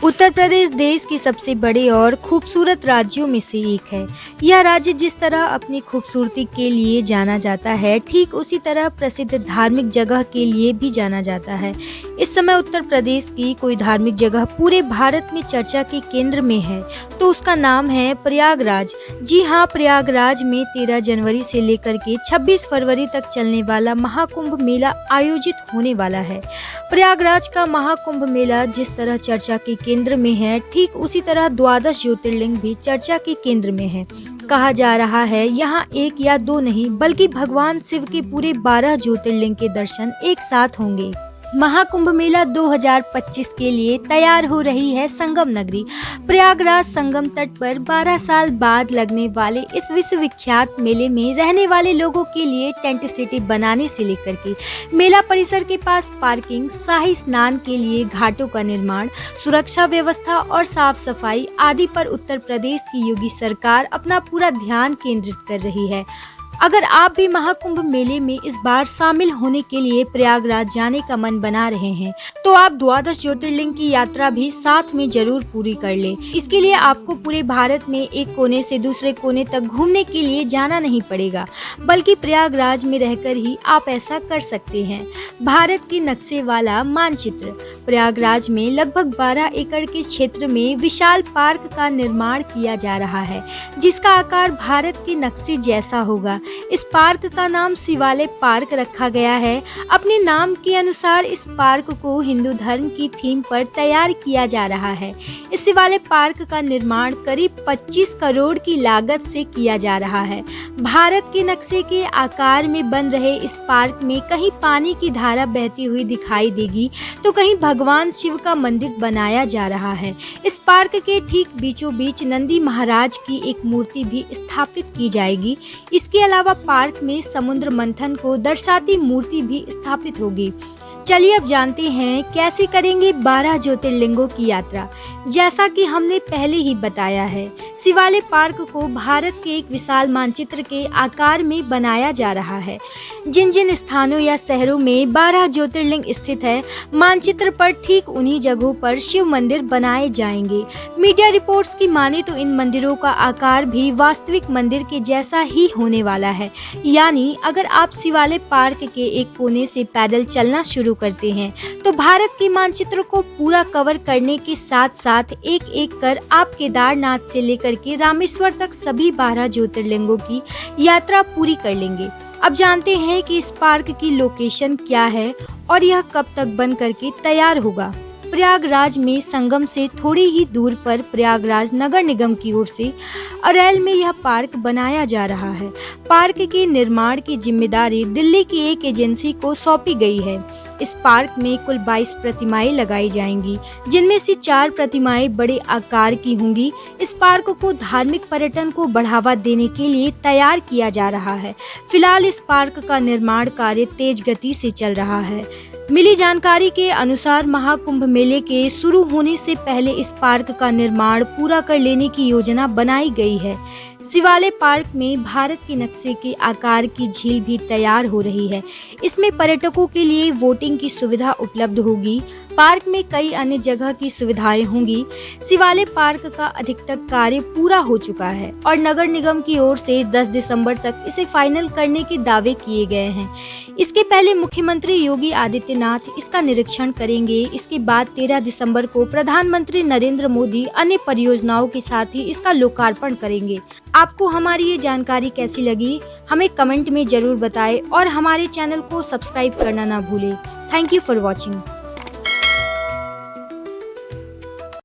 उत्तर प्रदेश देश के सबसे बड़े और खूबसूरत राज्यों में से एक है। यह राज्य जिस तरह अपनी खूबसूरती के लिए जाना जाता है, ठीक उसी तरह प्रसिद्ध धार्मिक जगह के लिए भी जाना जाता है। इस समय उत्तर प्रदेश की कोई धार्मिक जगह पूरे भारत में चर्चा के केंद्र में है तो उसका नाम है प्रयागराज। जी हाँ, प्रयागराज में 13 जनवरी से लेकर के 26 फरवरी तक चलने वाला महाकुंभ मेला आयोजित होने वाला है। प्रयागराज का महाकुंभ मेला जिस तरह चर्चा के केंद्र में है, ठीक उसी तरह 12 ज्योतिर्लिंग भी चर्चा के केंद्र में है। कहा जा रहा है यहाँ एक या दो नहीं बल्कि भगवान शिव के पूरे 12 ज्योतिर्लिंग के दर्शन एक साथ होंगे। महाकुंभ मेला 2025 के लिए तैयार हो रही है संगम नगरी। प्रयागराज संगम तट पर 12 साल बाद लगने वाले इस विश्वविख्यात मेले में रहने वाले लोगों के लिए टेंट सिटी बनाने से लेकर के मेला परिसर के पास पार्किंग, शाही स्नान के लिए घाटों का निर्माण, सुरक्षा व्यवस्था और साफ सफाई आदि पर उत्तर प्रदेश की योगी सरकार अपना पूरा ध्यान केंद्रित कर रही है। अगर आप भी महाकुंभ मेले में इस बार शामिल होने के लिए प्रयागराज जाने का मन बना रहे हैं तो आप 12 ज्योतिर्लिंग की यात्रा भी साथ में जरूर पूरी कर ले। इसके लिए आपको पूरे भारत में एक कोने से दूसरे कोने तक घूमने के लिए जाना नहीं पड़ेगा, बल्कि प्रयागराज में रहकर ही आप ऐसा कर सकते हैं। भारत के नक्शे वाला मानचित्र। प्रयागराज में लगभग 12 एकड़ के क्षेत्र में विशाल पार्क का निर्माण किया जा रहा है, जिसका आकार भारत के नक्शे जैसा होगा। इस पार्क का नाम शिवालय पार्क रखा गया है। अपने नाम के अनुसार इस पार्क को हिंदू धर्म की थीम पर तैयार किया जा रहा है। इस शिवालय पार्क का निर्माण करीब 25 करोड़ की लागत से किया जा रहा है। भारत के नक्शे के आकार में बन रहे इस पार्क में कहीं पानी की धारा बहती हुई दिखाई देगी तो कहीं भगवान शिव का मंदिर बनाया जा रहा है। इस पार्क के ठीक बीचों बीच नंदी महाराज की एक मूर्ति भी स्थापित की जाएगी। इसके अलावा पार्क में समुद्र मंथन को दर्शाती मूर्ति भी स्थापित होगी। चलिए अब जानते हैं कैसे करेंगे 12 ज्योतिर्लिंगों की यात्रा। जैसा कि हमने पहले ही बताया है, शिवालय पार्क को भारत के एक विशाल मानचित्र के आकार में बनाया जा रहा है। जिन जिन स्थानों या शहरों में 12 ज्योतिर्लिंग स्थित है, मानचित्र पर ठीक उन्हीं जगहों पर शिव मंदिर बनाए जाएंगे। मीडिया रिपोर्ट्स की माने तो इन मंदिरों का आकार भी वास्तविक मंदिर के जैसा ही होने वाला है। यानी अगर आप शिवालय पार्क के एक कोने से पैदल चलना शुरू करते हैं तो भारत के मानचित्र को पूरा कवर करने के साथ साथ एक एक कर आप केदारनाथ से लेकर के रामेश्वर तक सभी 12 ज्योतिर्लिंगों की यात्रा पूरी कर लेंगे। अब जानते हैं कि इस पार्क की लोकेशन क्या है और यह कब तक बन करके तैयार होगा। प्रयागराज में संगम से थोड़ी ही दूर पर प्रयागराज नगर निगम की ओर से अरैल में यह पार्क बनाया जा रहा है। पार्क के निर्माण की जिम्मेदारी दिल्ली की एक एजेंसी को सौंपी गई है। इस पार्क में कुल 22 प्रतिमाएं लगाई जाएंगी, जिनमें से 4 प्रतिमाएं बड़े आकार की होंगी। इस पार्क को धार्मिक पर्यटन को बढ़ावा देने के लिए तैयार किया जा रहा है। फिलहाल इस पार्क का निर्माण कार्य तेज गति से चल रहा है। मिली जानकारी के अनुसार महाकुंभ मेले के शुरू होने से पहले इस पार्क का निर्माण पूरा कर लेने की योजना बनाई गई है। शिवालय पार्क में भारत के नक्शे के आकार की झील भी तैयार हो रही है। इसमें पर्यटकों के लिए वोटिंग की सुविधा उपलब्ध होगी। पार्क में कई अन्य जगह की सुविधाएं होंगी। शिवालय पार्क का अधिकतर कार्य पूरा हो चुका है और नगर निगम की ओर से 10 दिसंबर तक इसे फाइनल करने के दावे किए गए हैं। इसके पहले मुख्यमंत्री योगी आदित्यनाथ इसका निरीक्षण करेंगे। इसके बाद 13 दिसंबर को प्रधानमंत्री नरेंद्र मोदी अन्य परियोजनाओं के साथ ही इसका लोकार्पण करेंगे। आपको हमारी ये जानकारी कैसी लगी, हमें कमेंट में जरूर बताएं और हमारे चैनल को सब्सक्राइब करना ना भूलें। Thank you for watching.